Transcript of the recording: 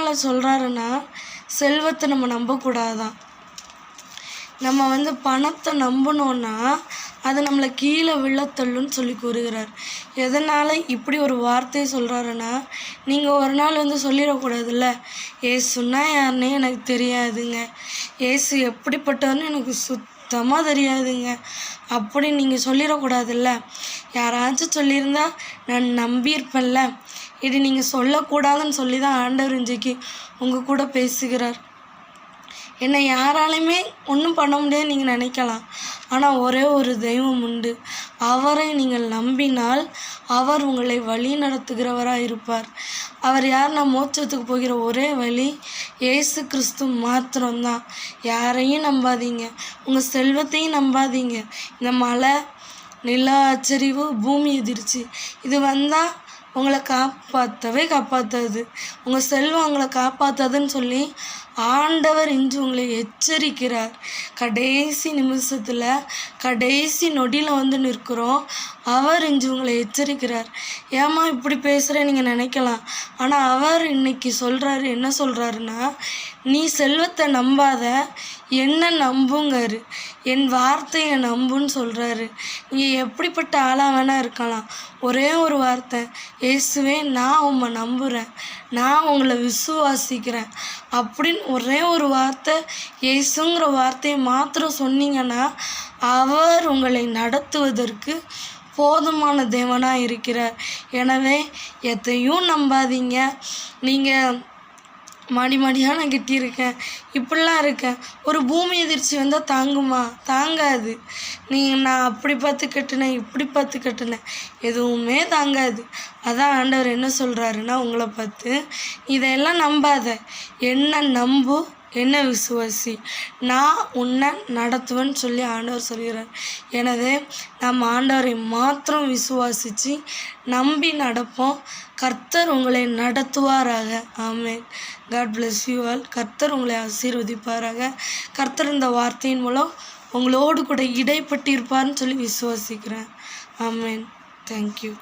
எதனால் சொல்கிறாருன்னா, செல்வத்தை நம்ம நம்பக்கூடாதான். நம்ம பணத்தை நம்பினோன்னா அது நம்மளை கீழே விழத்தள்ளுன்னு சொல்லி கூறுகிறார். எதனால் இப்படி ஒரு வார்த்தையை சொல்கிறாருன்னா, நீங்கள் ஒரு நாள் சொல்லிடக்கூடாதுல்ல, ஏசுன்னா யாருன்னே எனக்கு தெரியாதுங்க, ஏசு எப்படிப்பட்டவர்னு எனக்கு சுத்தமாக தெரியாதுங்க அப்படி நீங்கள் சொல்லிடக்கூடாதுல்ல. யாராச்சும் சொல்லியிருந்தா நான் நம்பியிருப்பேன்ல. இது நீங்கள் சொல்லக்கூடாதுன்னு சொல்லி தான் ஆண்டவர் இன்றைக்கு உங்கள் கூட பேசுகிறார். என்னை யாராலையுமே ஒன்றும் பண்ண முடியாதுன்னு நீங்கள் நினைக்கலாம். ஆனால் ஒரே ஒரு தெய்வம் உண்டு. அவரை நீங்கள் நம்பினால் அவர் உங்களை வழி நடத்துகிறவராக இருப்பார். அவர் யாருன்னா, மோட்சத்துக்கு போகிற ஒரே வழி இயேசு கிறிஸ்து மாத்திரம்தான். யாரையும் நம்பாதீங்க, உங்கள் செல்வத்தையும் நம்பாதீங்க. இந்த மழை, நில அச்சரிவு, பூமி எதிர்ச்சி இது வந்தால் உங்களை காப்பாற்றவே காப்பாற்றாது. உங்கள் செல்வம் உங்களை காப்பாற்றாதுன்னு சொல்லி ஆண்டவர் இன்று உங்களை எச்சரிக்கிறார். கடைசி நிமிஷத்தில், கடைசி நொடியில் நிற்கிறோம். அவர் இன்று உங்களை எச்சரிக்கிறார். ஏம்மா இப்படி பேசுகிறேன் நீங்கள் நினைக்கலாம். ஆனால் அவர் இன்னைக்கு சொல்கிறாரு, என்ன சொல்கிறாருன்னா, நீ செல்வத்தை நம்பாத, என்ன நம்புங்காரு, என் வார்த்தையை நம்புன்னு சொல்கிறாரு. நீங்கள் எப்படிப்பட்ட ஆளாக வேணால் இருக்கலாம். ஒரே ஒரு வார்த்தை, இயேசுவே நான் உம்மை நம்புகிறேன், நான் உங்களை விசுவாசிக்கிறேன் அப்படின்னு ஒரே ஒரு வார்த்தை, இயேசுங்கிற வார்த்தையை மாத்திரம் சொன்னீங்கன்னா அவர் உங்களை நடத்துவதற்கு போதுமான தேவனாக இருக்கிறார். எனவே எதையும் நம்பாதீங்க. நீங்கள் மடியாக நான் கட்டியிருக்கேன், இப்படிலாம் இருக்கேன், ஒரு பூமி எதிர்ச்சி வந்தால் தாங்குமா? தாங்காது. நான் அப்படி பார்த்து கட்டினேன், இப்படி பார்த்து கட்டினேன், எதுவுமே தாங்காது. அதான் ஆண்டவர் என்ன சொல்கிறாருன்னா, உங்களை பார்த்து இதையெல்லாம் நம்பாத, என்ன நம்பு, என்ன விசுவாசி, நான் உன்னை நடத்துவேன்னு சொல்லி ஆண்டவர் சொல்கிறார். எனவே நம்ம ஆண்டவரை மாத்திரம் விசுவாசித்து நம்பி நடப்போம். கர்த்தர் உங்களை நடத்துவாராக. ஆமென். God bless you all. கர்த்தர் உங்களை ஆசீர்வதிப்பாராக. கர்த்தர் இந்த வார்த்தையின் மூலம் உங்களோடு கூட இடைப்பட்டிருப்பார்னு சொல்லி விசுவாசிக்கிறேன். ஆமென். தேங்க்யூ.